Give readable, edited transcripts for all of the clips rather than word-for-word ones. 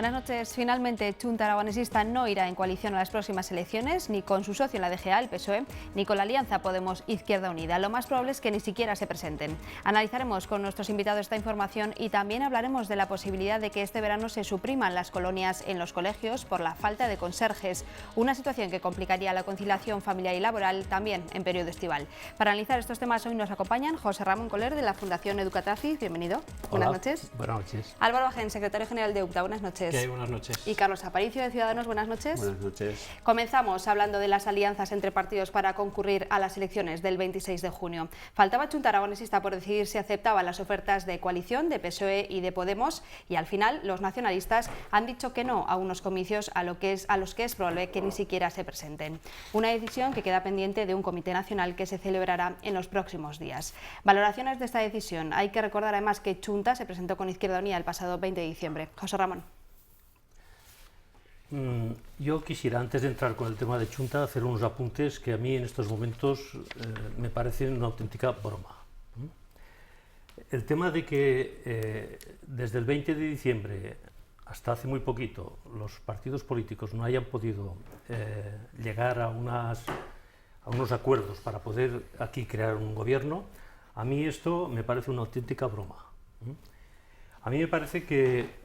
Buenas noches. Finalmente, Chunta Aragonesista no irá en coalición a las próximas elecciones, ni con su socio en la DGA, el PSOE, ni con la alianza Podemos-Izquierda Unida. Lo más probable es que ni siquiera se presenten. Analizaremos con nuestros invitados esta información y también hablaremos de la posibilidad de que este verano se supriman las colonias en los colegios por la falta de conserjes, una situación que complicaría la conciliación familiar y laboral también en periodo estival. Para analizar estos temas hoy nos acompañan José Ramón Coller de la Fundación Educatacis. Bienvenido. Hola. Buenas noches. Buenas noches. Álvaro Agén, secretario general de UPTA. Buenas noches. ¿Qué hay? Buenas noches. Y Carlos Aparicio de Ciudadanos. Buenas noches. Buenas noches. Comenzamos hablando de las alianzas entre partidos para concurrir a las elecciones del 26 de junio. Faltaba Chunta Aragonesista por decidir si aceptaba las ofertas de coalición de PSOE y de Podemos, y al final los nacionalistas han dicho que no a unos comicios a los que es probable que ni siquiera se presenten. Una decisión que queda pendiente de un comité nacional que se celebrará en los próximos días. Valoraciones de esta decisión. Hay que recordar además que Chunta se presentó con Izquierda Unida el pasado 20 de diciembre. José Ramón. Yo quisiera, antes de entrar con el tema de Chunta, hacer unos apuntes que a mí en estos momentos me parecen una auténtica broma. El tema de que desde el 20 de diciembre hasta hace muy poquito los partidos políticos no hayan podido llegar a unos acuerdos para poder aquí crear un gobierno, a mí esto me parece una auténtica broma. A mí me parece que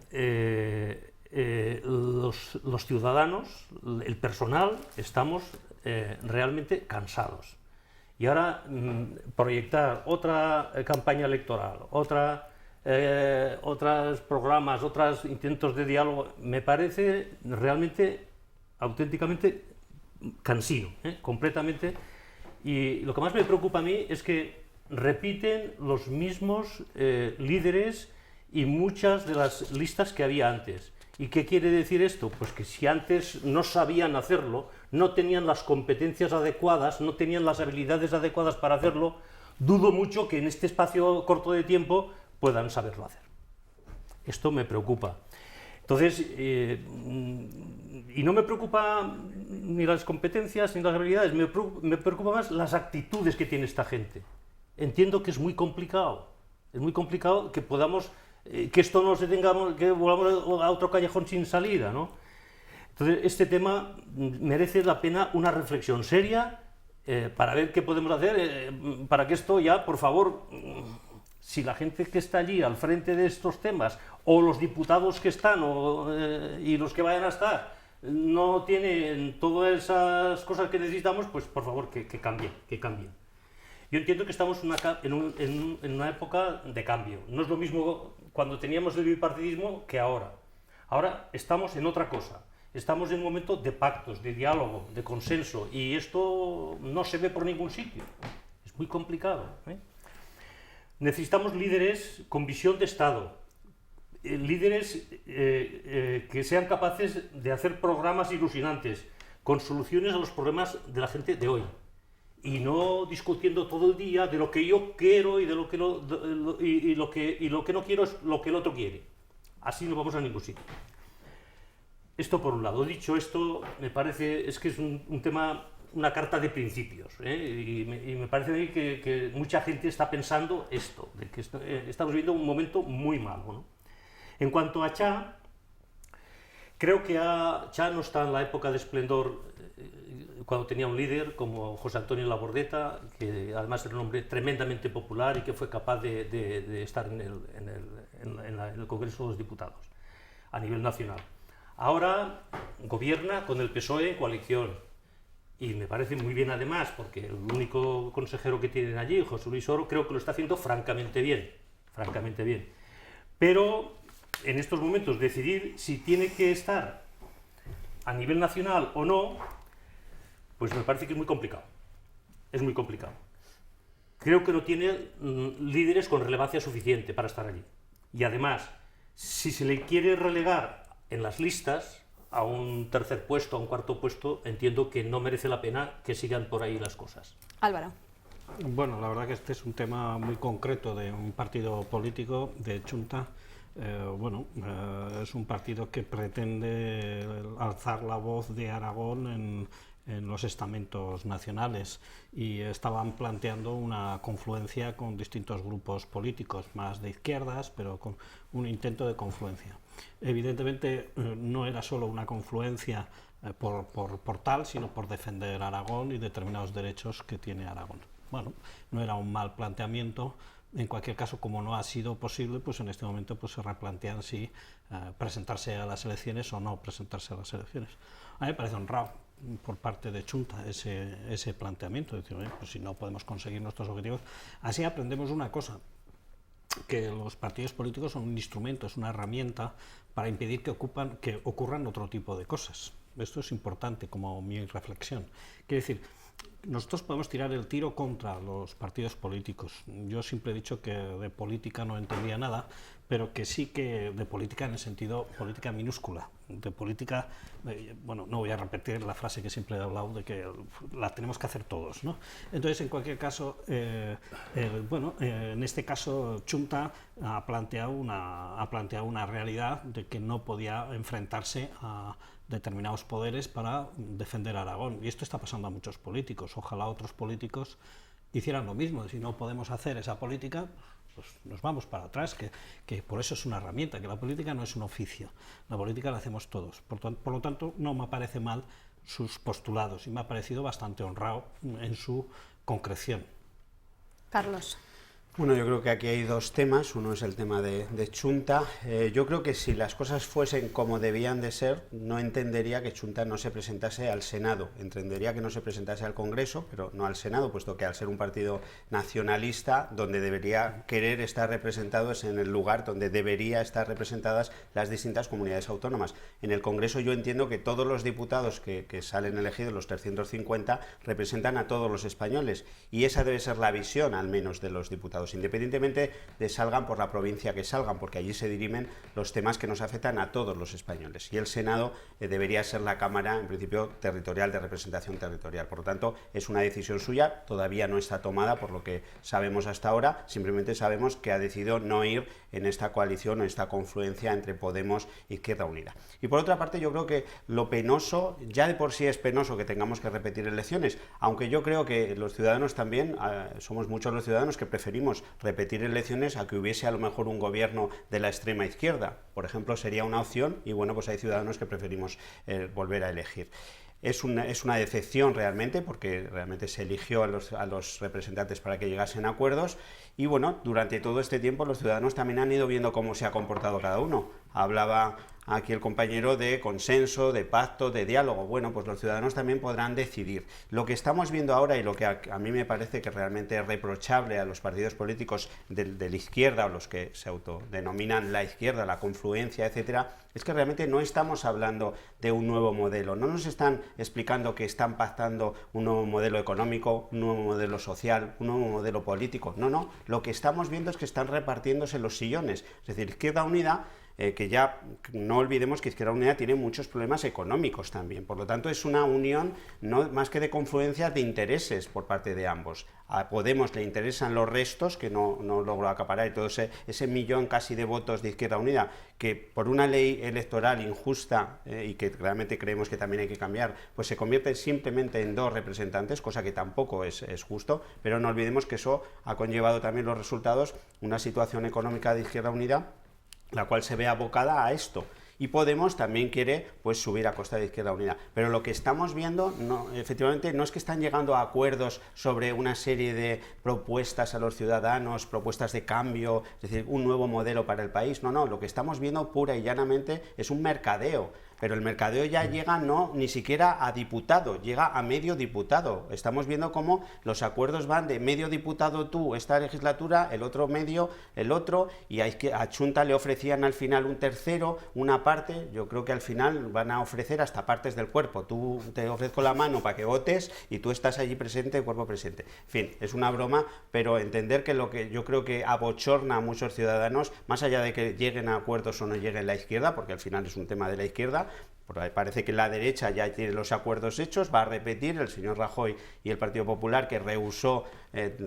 los ciudadanos, el personal, estamos realmente cansados. Y ahora proyectar otra campaña electoral, otros programas, otros intentos de diálogo, me parece realmente, auténticamente cansino, completamente. Y lo que más me preocupa a mí es que repiten los mismos líderes y muchas de las listas que había antes. ¿Y qué quiere decir esto? Pues que si antes no sabían hacerlo, no tenían las competencias adecuadas, no tenían las habilidades adecuadas para hacerlo, dudo mucho que en este espacio corto de tiempo puedan saberlo hacer. Esto me preocupa. Entonces, y no me preocupa ni las competencias ni las habilidades, me preocupa más las actitudes que tiene esta gente. Entiendo que es muy complicado que podamos... que esto no se tengamos, que volvamos a otro callejón sin salida, ¿no? Entonces, este tema merece la pena una reflexión seria para ver qué podemos hacer, para que esto ya, por favor, si la gente que está allí al frente de estos temas, o los diputados que están, y los que vayan a estar, no tienen todas esas cosas que necesitamos, pues por favor, que cambien, que cambien. Yo entiendo que estamos en una época de cambio. No es lo mismo cuando teníamos el bipartidismo que ahora. Ahora estamos en otra cosa. Estamos en un momento de pactos, de diálogo, de consenso, y esto no se ve por ningún sitio. Es muy complicado. Necesitamos líderes con visión de Estado, líderes que sean capaces de hacer programas ilusionantes, con soluciones a los problemas de la gente de hoy. Y no discutiendo todo el día de lo que yo quiero y de lo que lo que no quiero es lo que el otro quiere. Así no vamos a ningún sitio. Esto por un lado. Dicho esto, me parece que es un tema, una carta de principios, y me parece a mí que mucha gente está pensando esto, de que estamos viviendo un momento muy malo, ¿no? En cuanto a Cha, creo que Cha no está en la época de esplendor cuando tenía un líder como José Antonio Labordeta, que además era un hombre tremendamente popular y que fue capaz de estar en el Congreso de los Diputados a nivel nacional. Ahora gobierna con el PSOE en coalición y me parece muy bien además, porque el único consejero que tienen allí, José Luis Oro, creo que lo está haciendo francamente bien. Pero en estos momentos decidir si tiene que estar a nivel nacional o no, pues me parece que es muy complicado. Es muy complicado. Creo que no tiene líderes con relevancia suficiente para estar allí. Y además, si se le quiere relegar en las listas a un tercer puesto, a un cuarto puesto, entiendo que no merece la pena que sigan por ahí las cosas. Álvaro. Bueno, la verdad que este es un tema muy concreto de un partido político, de Chunta. Es un partido que pretende alzar la voz de Aragón en los estamentos nacionales y estaban planteando una confluencia con distintos grupos políticos, más de izquierdas, pero con un intento de confluencia. Evidentemente no era solo una confluencia por tal, sino por defender Aragón y determinados derechos que tiene Aragón. Bueno, no era un mal planteamiento. En cualquier caso, como no ha sido posible, pues en este momento pues se replantean si presentarse a las elecciones o no presentarse a las elecciones. A mí me parece honrado por parte de Chunta ese planteamiento, de decir, pues si no podemos conseguir nuestros objetivos. Así aprendemos una cosa, que los partidos políticos son un instrumento, es una herramienta para impedir que ocurran otro tipo de cosas. Esto es importante como mi reflexión. Quiere decir, nosotros podemos tirar el tiro contra los partidos políticos. Yo siempre he dicho que de política no entendía nada, pero que sí que de política en el sentido política minúscula. De política, bueno, no voy a repetir la frase que siempre he hablado de que la tenemos que hacer todos, ¿no? Entonces, en cualquier caso, en este caso, Chunta ha planteado una realidad de que no podía enfrentarse a determinados poderes para defender a Aragón. Y esto está pasando a muchos políticos. Ojalá otros políticos hicieran lo mismo. Si no podemos hacer esa política, pues nos vamos para atrás, que por eso es una herramienta, que la política no es un oficio. La política la hacemos todos. Por lo tanto, no me parece mal sus postulados y me ha parecido bastante honrado en su concreción. Carlos. Bueno, yo creo que aquí hay dos temas. Uno es el tema de Chunta. Yo creo que si las cosas fuesen como debían de ser, no entendería que Chunta no se presentase al Senado. Entendería que no se presentase al Congreso, pero no al Senado, puesto que al ser un partido nacionalista, donde debería querer estar representado es en el lugar donde debería estar representadas las distintas comunidades autónomas. En el Congreso yo entiendo que todos los diputados que salen elegidos, los 350, representan a todos los españoles, y esa debe ser la visión, al menos, de los diputados, independientemente de salgan por la provincia que salgan, porque allí se dirimen los temas que nos afectan a todos los españoles. Y el Senado debería ser la Cámara, en principio, territorial, de representación territorial. Por lo tanto, es una decisión suya, todavía no está tomada por lo que sabemos hasta ahora, simplemente sabemos que ha decidido no ir en esta coalición, en esta confluencia entre Podemos e Izquierda Unida. Y por otra parte, yo creo que lo penoso, ya de por sí es penoso que tengamos que repetir elecciones, aunque yo creo que los ciudadanos también, somos muchos los ciudadanos que preferimos repetir elecciones a que hubiese a lo mejor un gobierno de la extrema izquierda. Por ejemplo, sería una opción y bueno, pues hay ciudadanos que preferimos volver a elegir. Es una decepción realmente, porque realmente se eligió a los representantes para que llegasen a acuerdos, y bueno, durante todo este tiempo los ciudadanos también han ido viendo cómo se ha comportado cada uno. Hablaba aquí el compañero de consenso, de pacto, de diálogo. Bueno, pues los ciudadanos también podrán decidir. Lo que estamos viendo ahora, y lo que a mí me parece que realmente es reprochable a los partidos políticos de la izquierda, o los que se autodenominan la izquierda, la confluencia, etcétera, es que realmente no estamos hablando de un nuevo modelo. No nos están explicando que están pactando un nuevo modelo económico, un nuevo modelo social, un nuevo modelo político. No, no. Lo que estamos viendo es que están repartiéndose los sillones. Es decir, Izquierda Unida, que ya no olvidemos que Izquierda Unida tiene muchos problemas económicos también. Por lo tanto, es una unión no más que de confluencias de intereses por parte de ambos. A Podemos le interesan los restos, que no logró acaparar, y todo ese millón casi de votos de Izquierda Unida, que por una ley electoral injusta y que realmente creemos que también hay que cambiar, pues se convierte simplemente en 2 representantes, cosa que tampoco es justo, pero no olvidemos que eso ha conllevado también los resultados, una situación económica de Izquierda Unida, la cual se ve abocada a esto. Y Podemos también quiere pues subir a costa de Izquierda Unida. Pero lo que estamos viendo, efectivamente, no es que están llegando a acuerdos sobre una serie de propuestas a los ciudadanos, propuestas de cambio, es decir, un nuevo modelo para el país. No, lo que estamos viendo pura y llanamente es un mercadeo. Pero el mercadeo ya llega ni siquiera a diputado, llega a medio diputado. Estamos viendo cómo los acuerdos van de medio diputado tú esta legislatura, el otro medio, el otro, y a Chunta le ofrecían al final un tercero, una parte. Yo creo que al final van a ofrecer hasta partes del cuerpo. Tú te ofrezco la mano para que votes y tú estás allí presente, cuerpo presente. En fin, es una broma, pero entender que lo que yo creo que abochorna a muchos ciudadanos, más allá de que lleguen a acuerdos o no lleguen la izquierda, porque al final es un tema de la izquierda, porque parece que la derecha ya tiene los acuerdos hechos, va a repetir el señor Rajoy y el Partido Popular, que rehusó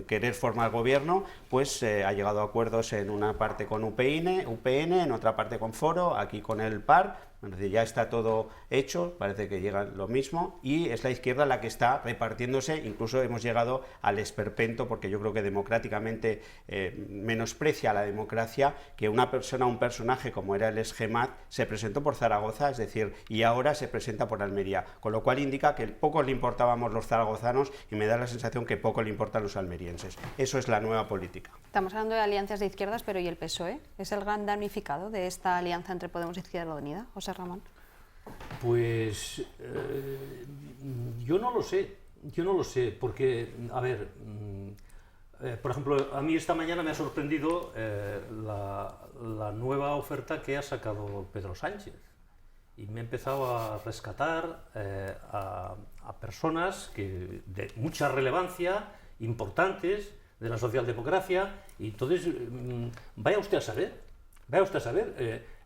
querer formar gobierno, pues ha llegado a acuerdos en una parte con UPN, en otra parte con Foro, aquí con el PAR, Es decir, ya está todo hecho, parece que llega lo mismo, y es la izquierda la que está repartiéndose. Incluso hemos llegado al esperpento, porque yo creo que democráticamente menosprecia a la democracia que una persona, un personaje como era el Esgemat, se presentó por Zaragoza, es decir, y ahora se presenta por Almería, con lo cual indica que poco le importábamos los zaragozanos y me da la sensación que poco le importan los almerienses. Eso es la nueva política. Estamos hablando de alianzas de izquierdas, pero ¿y el PSOE? ¿Es el gran damnificado de esta alianza entre Podemos y Izquierda Unida? José Ramón. Pues yo no lo sé, porque, a ver, por ejemplo, a mí esta mañana me ha sorprendido la nueva oferta que ha sacado Pedro Sánchez, y me he empezado a rescatar a personas de mucha relevancia, importantes, de la socialdemocracia, y entonces vaya usted a saber,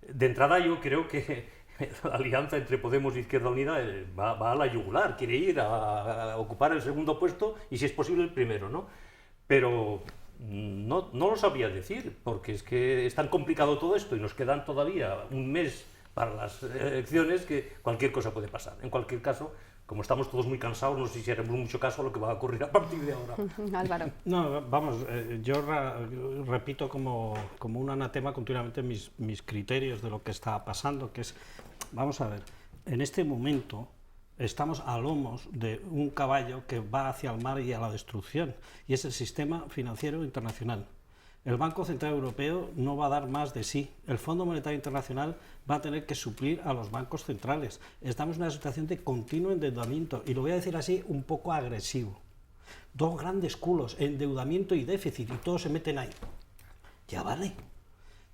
de entrada yo creo que la alianza entre Podemos e Izquierda Unida va a la yugular, quiere ir a ocupar el segundo puesto y si es posible el primero, ¿no? Pero no lo sabría decir, porque es que es tan complicado todo esto y nos quedan todavía un mes para las elecciones que cualquier cosa puede pasar. En cualquier caso, como estamos todos muy cansados, no sé si haremos mucho caso a lo que va a ocurrir a partir de ahora. Álvaro. No, vamos, yo repito como un anatema continuamente mis criterios de lo que está pasando, que es, vamos a ver, en este momento estamos a lomos de un caballo que va hacia el mar y a la destrucción, y es el sistema financiero internacional. El Banco Central Europeo no va a dar más de sí. El Fondo Monetario Internacional va a tener que suplir a los bancos centrales. Estamos en una situación de continuo endeudamiento, y lo voy a decir así, un poco agresivo. Dos grandes culos, endeudamiento y déficit, y todos se meten ahí. Ya vale.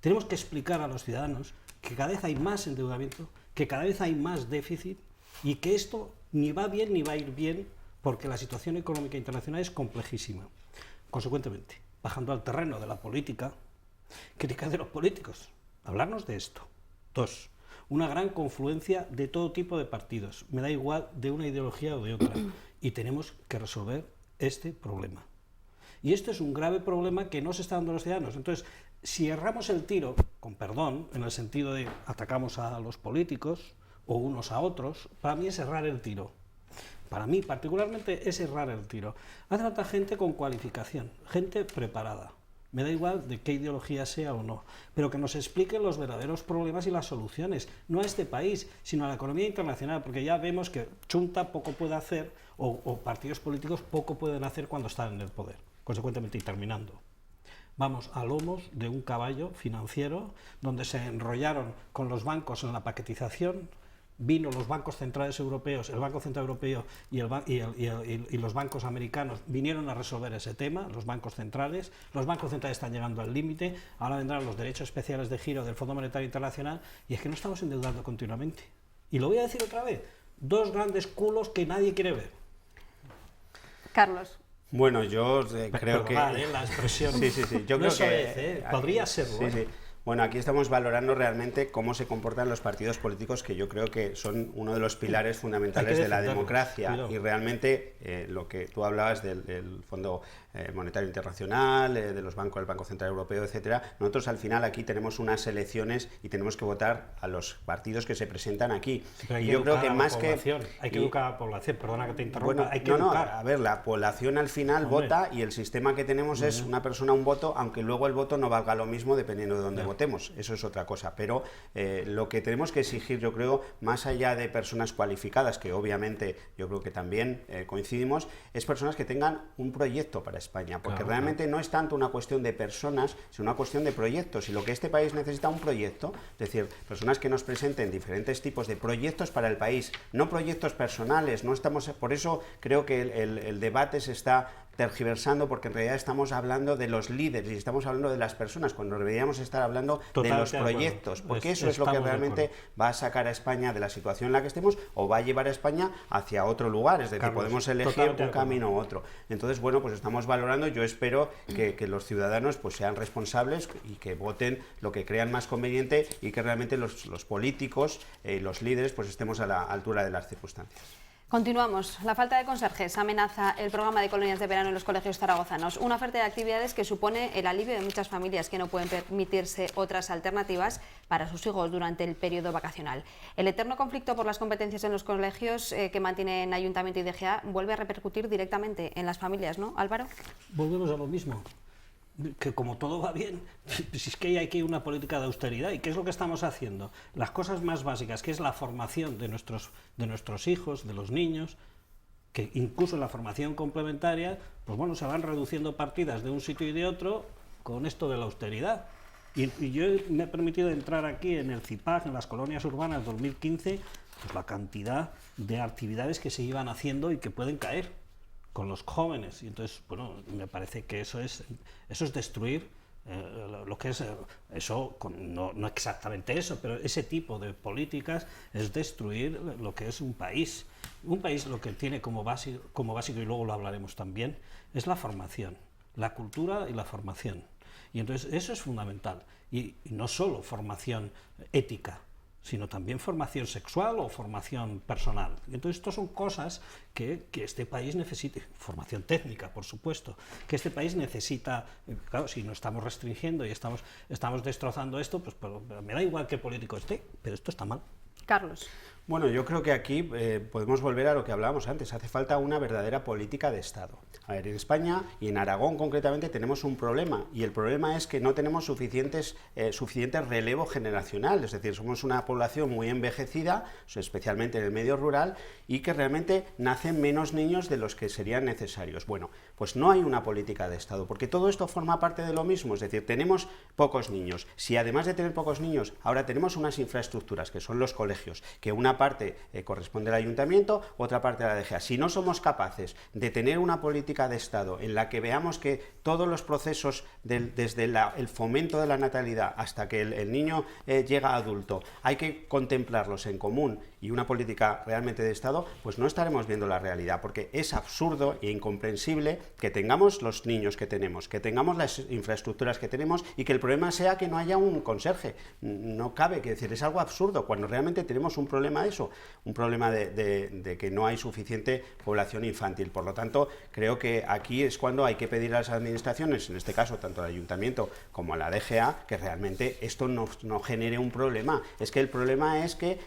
Tenemos que explicar a los ciudadanos que cada vez hay más endeudamiento, que cada vez hay más déficit, y que esto ni va bien ni va a ir bien, porque la situación económica internacional es complejísima. Consecuentemente, bajando al terreno de la política, crítica de los políticos, hablarnos de esto. 2. Una gran confluencia de todo tipo de partidos, me da igual de una ideología o de otra, y tenemos que resolver este problema. Y esto es un grave problema que no se está dando a los ciudadanos. Entonces, si erramos el tiro, con perdón, en el sentido de atacamos a los políticos o unos a otros, para mí es errar el tiro. Para mí, particularmente, es errar el tiro. Hace falta gente con cualificación, gente preparada. Me da igual de qué ideología sea o no, pero que nos expliquen los verdaderos problemas y las soluciones, no a este país, sino a la economía internacional, porque ya vemos que Chunta poco puede hacer, o partidos políticos poco pueden hacer cuando están en el poder. Consecuentemente, y terminando, vamos a lomos de un caballo financiero donde se enrollaron con los bancos en la paquetización. Vino los bancos centrales europeos, el Banco Central Europeo y los bancos americanos vinieron a resolver ese tema, los bancos centrales están llegando al límite, ahora vendrán los derechos especiales de giro del Fondo Monetario Internacional, y es que no estamos endeudando continuamente. Y lo voy a decir otra vez, dos grandes culos que nadie quiere ver. Carlos. Bueno, yo creo que... la expresión. Sí. Yo no creo que... es, podría serlo. Sí. Bueno, aquí estamos valorando realmente cómo se comportan los partidos políticos, que yo creo que son uno de los pilares fundamentales de la democracia. Cuidado. Y realmente lo que tú hablabas del Fondo Monetario Internacional, de los bancos, del Banco Central Europeo, etcétera, nosotros al final aquí tenemos unas elecciones y tenemos que votar a los partidos que se presentan aquí. Y yo creo que más que... Hay que educar a la población, perdona que te interrumpa, bueno, hay que educar. A ver, la población al final vota, y el sistema que tenemos es una persona, un voto, aunque luego el voto no valga lo mismo dependiendo de dónde votemos, eso es otra cosa, pero lo que tenemos que exigir, yo creo, más allá de personas cualificadas, que obviamente yo creo que también coincidimos, es personas que tengan un proyecto para España, porque realmente no es tanto una cuestión de personas, sino una cuestión de proyectos, y lo que este país necesita un proyecto, es decir, personas que nos presenten diferentes tipos de proyectos para el país, no proyectos personales. No estamos, por eso creo que el debate se está tergiversando, porque en realidad estamos hablando de los líderes y estamos hablando de las personas, cuando deberíamos estar hablando de los proyectos, porque eso es lo que realmente va a sacar a España de la situación en la que estemos, o va a llevar a España hacia otro lugar, es decir, podemos elegir un camino u otro. Entonces, bueno, pues estamos valorando, yo espero que los ciudadanos pues sean responsables y que voten lo que crean más conveniente, y que realmente los políticos, los líderes, pues estemos a la altura de las circunstancias. Continuamos. La falta de conserjes amenaza el programa de colonias de verano en los colegios zaragozanos. Una oferta de actividades que supone el alivio de muchas familias que no pueden permitirse otras alternativas para sus hijos durante el periodo vacacional. El eterno conflicto por las competencias en los colegios que mantienen Ayuntamiento y DGA vuelve a repercutir directamente en las familias, ¿no, Álvaro? Volvemos a lo mismo. Que como todo va bien, pues es que hay aquí una política de austeridad. ¿Y qué es lo que estamos haciendo? Las cosas más básicas, que es la formación de nuestros hijos, de los niños, que incluso la formación complementaria, pues bueno, se van reduciendo partidas de un sitio y de otro con esto de la austeridad. Y yo me he permitido entrar aquí en el CIPAG, en las colonias urbanas 2015, pues la cantidad de actividades que se iban haciendo y que pueden caer con los jóvenes. Y entonces, bueno, me parece que eso es destruir lo que es eso, no exactamente eso, pero ese tipo de políticas es destruir lo que es un país. Un país lo que tiene como básico, y luego lo hablaremos también, es la formación, la cultura y la formación. Y entonces eso es fundamental. Y no solo formación ética, sino también formación sexual o formación personal. Entonces, esto son cosas que este país necesita, formación técnica, por supuesto, que este país necesita. Claro, si no estamos restringiendo y estamos destrozando esto, pues me da igual qué político esté, pero esto está mal. Carlos. Bueno, yo creo que aquí podemos volver a lo que hablábamos antes. Hace falta una verdadera política de Estado. A ver, en España y en Aragón concretamente tenemos un problema, y el problema es que no tenemos suficiente relevo generacional. Es decir, somos una población muy envejecida, especialmente en el medio rural, y que realmente nacen menos niños de los que serían necesarios. Bueno, pues no hay una política de Estado, porque todo esto forma parte de lo mismo. Es decir, tenemos pocos niños. Si además de tener pocos niños, ahora tenemos unas infraestructuras, que son los colegios, que una parte corresponde al ayuntamiento, otra parte a la DGA. Si no somos capaces de tener una política de Estado en la que veamos que todos los procesos, desde el fomento de la natalidad hasta que el niño llega a adulto, hay que contemplarlos en común, y una política realmente de Estado, pues no estaremos viendo la realidad, porque es absurdo e incomprensible que tengamos los niños que tenemos, que tengamos las infraestructuras que tenemos, y que el problema sea que no haya un conserje. No cabe, que decir, es algo absurdo, cuando realmente tenemos un problema de eso, un problema de que no hay suficiente población infantil. Por lo tanto, creo que aquí es cuando hay que pedir a las administraciones, en este caso tanto al ayuntamiento como a la DGA, que realmente esto no genere un problema. Es que el problema es que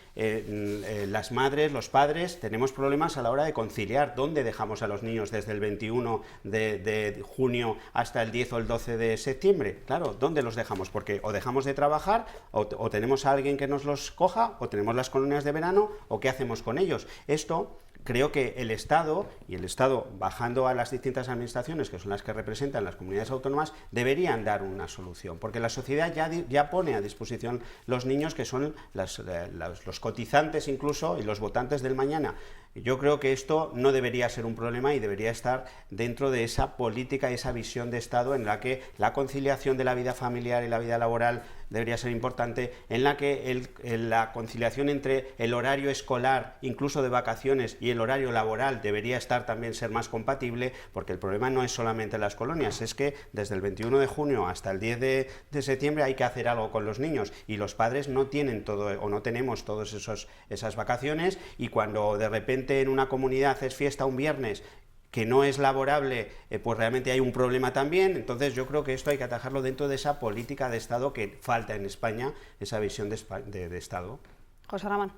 las madres, los padres, tenemos problemas a la hora de conciliar dónde dejamos a los niños desde el 21 de junio hasta el 10 o el 12 de septiembre. Claro, ¿dónde los dejamos? Porque o dejamos de trabajar, o tenemos a alguien que nos los coja, o tenemos las colonias de verano, o qué hacemos con ellos. Esto creo que el Estado, y el Estado bajando a las distintas administraciones, que son las que representan las comunidades autónomas, deberían dar una solución, porque la sociedad ya pone a disposición los niños, que son los cotizantes incluso, y los votantes del mañana. Yo creo que esto no debería ser un problema y debería estar dentro de esa política y esa visión de Estado en la que la conciliación de la vida familiar y la vida laboral debería ser importante, en la que la conciliación entre el horario escolar, incluso de vacaciones, y el horario laboral debería ser más compatible, porque el problema no es solamente las colonias, es que desde el 21 de junio hasta el 10 de septiembre hay que hacer algo con los niños, y los padres no tienen todo, o no tenemos todas esas vacaciones, y cuando de repente en una comunidad es fiesta un viernes que no es laborable, pues realmente hay un problema también. Entonces yo creo que esto hay que atajarlo dentro de esa política de Estado que falta en España, esa visión de Estado. José Ramón.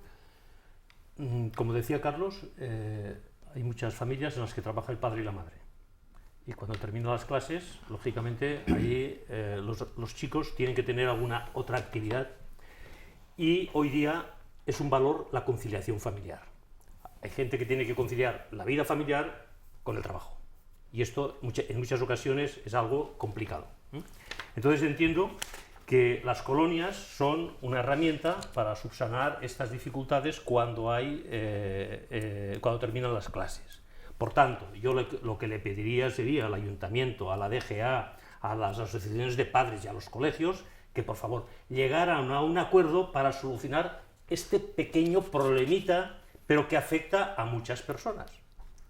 Como decía Carlos, hay muchas familias en las que trabaja el padre y la madre. Y cuando terminan las clases, lógicamente, ahí los chicos tienen que tener alguna otra actividad. Y hoy día es un valor la conciliación familiar. Hay gente que tiene que conciliar la vida familiar con el trabajo. Y esto en muchas ocasiones es algo complicado. Entonces entiendo que las colonias son una herramienta para subsanar estas dificultades cuando terminan las clases. Por tanto, yo lo que le pediría sería al ayuntamiento, a la DGA, a las asociaciones de padres y a los colegios, que por favor llegaran a un acuerdo para solucionar este pequeño problemita, pero que afecta a muchas personas.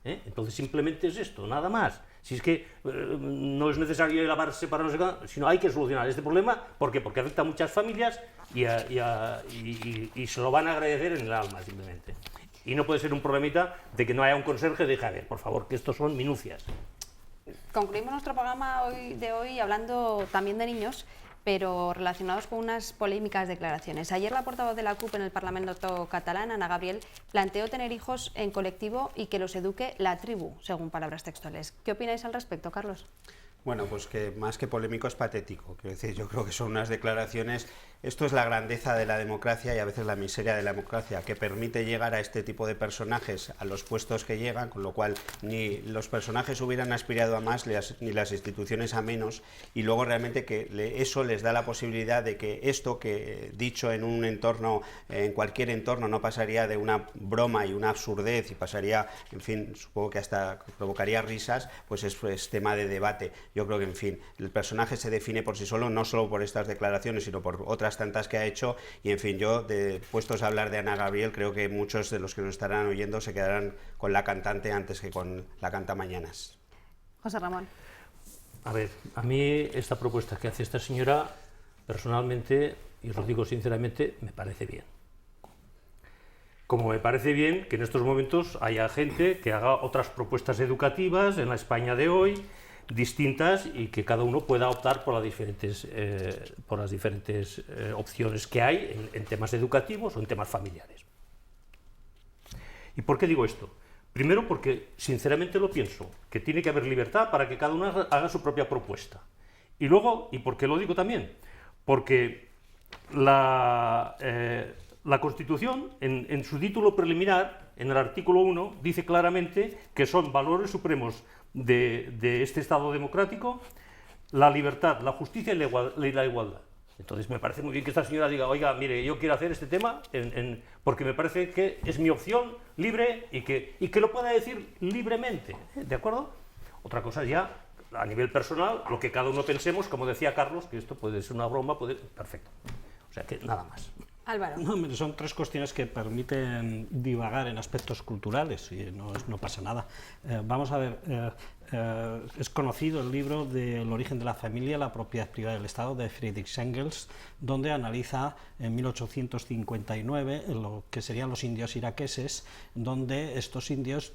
Entonces simplemente es esto, nada más. Si es que no es necesario lavarse para no sé qué, sino hay que solucionar este problema. ¿Por qué? Porque afecta a muchas familias y se lo van a agradecer en el alma, simplemente. Y no puede ser un problemita de que no haya un conserje y diga, a ver, por favor, que estos son minucias. Concluimos nuestro programa de hoy hablando también de niños, pero relacionados con unas polémicas declaraciones. Ayer la portavoz de la CUP en el Parlamento catalán, Ana Gabriel, planteó tener hijos en colectivo y que los eduque la tribu, según palabras textuales. ¿Qué opináis al respecto, Carlos? Bueno, pues que más que polémico es patético. Quiero decir, yo creo que son unas declaraciones. Esto es la grandeza de la democracia y a veces la miseria de la democracia, que permite llegar a este tipo de personajes a los puestos que llegan, con lo cual ni los personajes hubieran aspirado a más ni las instituciones a menos, y luego realmente que eso les da la posibilidad de que esto que dicho en un entorno, en cualquier entorno, no pasaría de una broma y una absurdez y pasaría, en fin, supongo que hasta provocaría risas, pues es tema de debate. Yo creo que, en fin, el personaje se define por sí solo, no solo por estas declaraciones, sino por otras tantas que ha hecho, y en fin, yo, puestos a hablar de Ana Gabriel, creo que muchos de los que nos estarán oyendo se quedarán con la cantante antes que con la cantamañanas. José Ramón. A ver, a mí esta propuesta que hace esta señora, personalmente, y os lo digo sinceramente, me parece bien. Como me parece bien que en estos momentos haya gente que haga otras propuestas educativas en la España de hoy, distintas, y que cada uno pueda optar por las diferentes opciones que hay en temas educativos o en temas familiares. ¿Y por qué digo esto? Primero porque sinceramente lo pienso, que tiene que haber libertad para que cada uno haga su propia propuesta. Y luego, ¿y por qué lo digo también? Porque la Constitución, en su título preliminar, en el artículo 1, dice claramente que son valores supremos de este Estado democrático la libertad, la justicia y la igualdad. Entonces me parece muy bien que esta señora diga, oiga, mire, yo quiero hacer este tema porque me parece que es mi opción libre y que lo pueda decir libremente, ¿de acuerdo? Otra cosa es ya, a nivel personal, lo que cada uno pensemos, como decía Carlos, que esto puede ser una broma, perfecto. O sea que nada más. Álvaro. No, son tres cuestiones que permiten divagar en aspectos culturales y no pasa nada. Vamos a ver, es conocido el libro de El origen de la familia, la propiedad privada del Estado, de Friedrich Engels, donde analiza en 1859 lo que serían los indios iraqueses, donde estos indios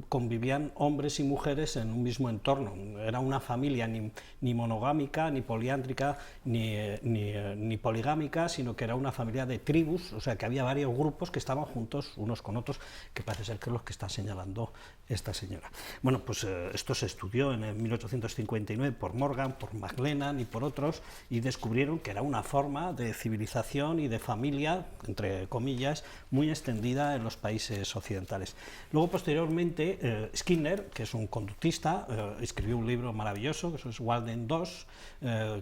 convivían hombres y mujeres en un mismo entorno. Era una familia ni monogámica, ni poliándrica, ni poligámica, sino que era una familia de tribus, o sea que había varios grupos que estaban juntos unos con otros, que parece ser que es lo que está señalando esta señora. Bueno, pues esto se estudió en 1859 por Morgan, por McLennan y por otros, y descubrieron que era una forma de civilización y de familia, entre comillas, muy extendida en los países occidentales. Luego, posteriormente, Skinner, que es un conductista, escribió un libro maravilloso, que es Walden 2,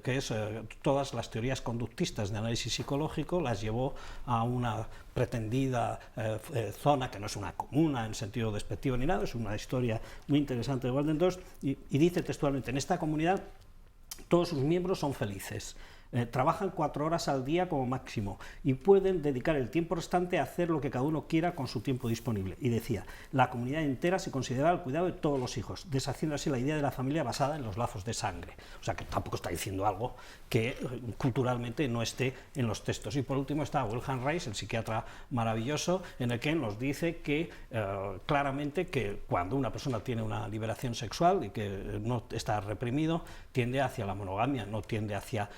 que es todas las teorías conductistas de análisis psicológico, las llevó a una pretendida zona que no es una comuna en sentido despectivo ni nada, es una historia muy interesante de Walden 2, y dice textualmente: en esta comunidad todos sus miembros son felices. Trabajan 4 horas al día como máximo y pueden dedicar el tiempo restante a hacer lo que cada uno quiera con su tiempo disponible. Y decía, la comunidad entera se considera el cuidado de todos los hijos, deshaciendo así la idea de la familia basada en los lazos de sangre. O sea que tampoco está diciendo algo que culturalmente no esté en los textos. Y por último está Wilhelm Reich, el psiquiatra maravilloso, en el que nos dice que claramente que cuando una persona tiene una liberación sexual y que no está reprimido, tiende hacia la monogamia, no tiende hacia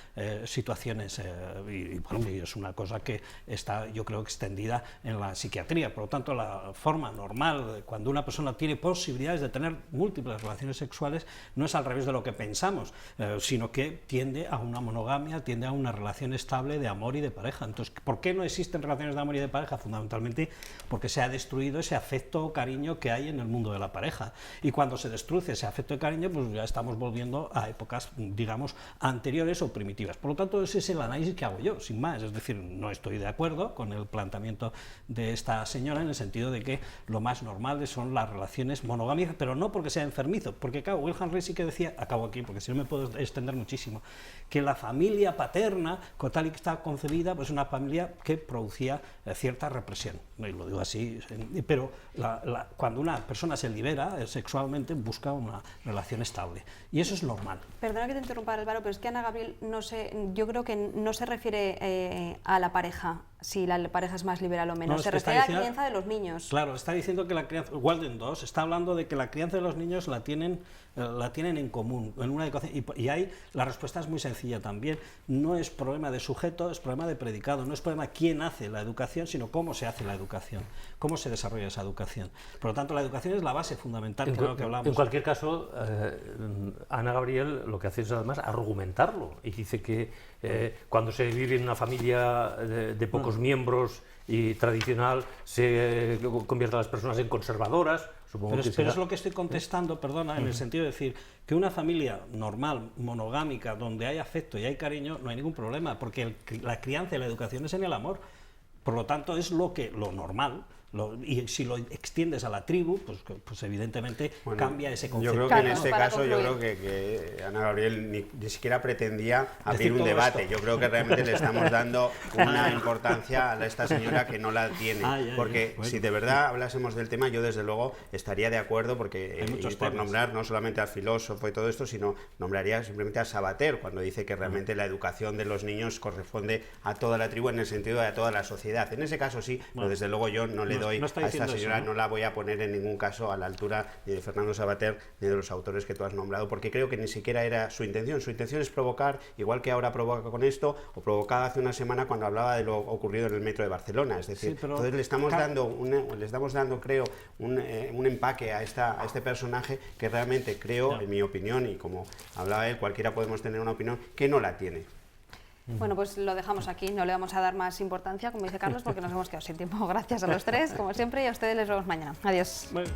situaciones, y es una cosa que está, yo creo, extendida en la psiquiatría. Por lo tanto, la forma normal, cuando una persona tiene posibilidades de tener múltiples relaciones sexuales, no es al revés de lo que pensamos, sino que tiende a una monogamia, tiende a una relación estable de amor y de pareja. Entonces, ¿por qué no existen relaciones de amor y de pareja? Fundamentalmente porque se ha destruido ese afecto o cariño que hay en el mundo de la pareja. Y cuando se destruye ese afecto y cariño, pues ya estamos volviendo a épocas, digamos, anteriores o primitivas. Por lo tanto, ese es el análisis que hago yo, sin más. Es decir, no estoy de acuerdo con el planteamiento de esta señora en el sentido de que lo más normal son las relaciones monogámicas, pero no porque sea enfermizo, porque claro, Wilhelm Reich sí que decía, acabo aquí porque si no me puedo extender muchísimo, que la familia paterna, tal y que está concebida, pues es una familia que producía cierta represión. Y lo digo así, pero cuando una persona se libera sexualmente, busca una relación estable. Y eso es normal. Perdona que te interrumpa, Álvaro, pero es que Ana Gabriel yo creo que no se refiere a la pareja, si la pareja es más liberal o menos. No, Se es que está refiere a la diciendo- crianza de los niños. Claro, está diciendo que la crianza, Walden 2 está hablando de que la crianza de los niños la tienen en común, en una educación, y ahí la respuesta es muy sencilla también. No es problema de sujeto, es problema de predicado. No es problema quién hace la educación, sino cómo se hace la educación, cómo se desarrolla esa educación. Por lo tanto, la educación es la base fundamental, que es lo que hablamos. En cualquier caso, Ana Gabriel lo que hace es además argumentarlo y dice que cuando se vive en una familia de pocos miembros y tradicional se convierte a las personas en conservadoras. Supongo que Pero es será- lo que estoy contestando, perdona, en el sentido de decir que una familia normal, monogámica, donde hay afecto y hay cariño, no hay ningún problema, porque la crianza y la educación es en el amor. Por lo tanto, es lo normal. Y si lo extiendes a la tribu, pues evidentemente Bueno, cambia ese yo concepto. creo que en Claro, este para caso, yo creo concluir. que Ana Gabriel ni siquiera pretendía abrir Decir un todo debate. esto. Yo creo que realmente le estamos dando una importancia a esta señora que no la tiene. Porque bueno. si de verdad hablásemos del tema, yo desde luego estaría de acuerdo, porque Hay muchos y por temas. nombrar no solamente al filósofo y todo esto, sino nombraría simplemente a Sabater, cuando dice que realmente la educación de los niños corresponde a toda la tribu en el sentido de a toda la sociedad. En ese caso sí, pero desde luego yo no le doy no está a esta diciendo eso, señora, ¿no? no la voy a poner en ningún caso a la altura ni de Fernando Sabater ni de los autores que tú has nombrado, porque creo que ni siquiera era su intención. Su intención es provocar, igual que ahora provoca con esto, o provocaba hace una semana cuando hablaba de lo ocurrido en el metro de Barcelona. Es decir, Sí, pero- entonces le estamos dando, creo, un empaque a este personaje que realmente creo, en mi opinión, y como hablaba él, cualquiera podemos tener una opinión, que no la tiene. Bueno, pues lo dejamos aquí, no le vamos a dar más importancia, como dice Carlos, porque nos hemos quedado sin tiempo. Gracias a los tres, como siempre, y a ustedes les vemos mañana. Adiós. Bueno.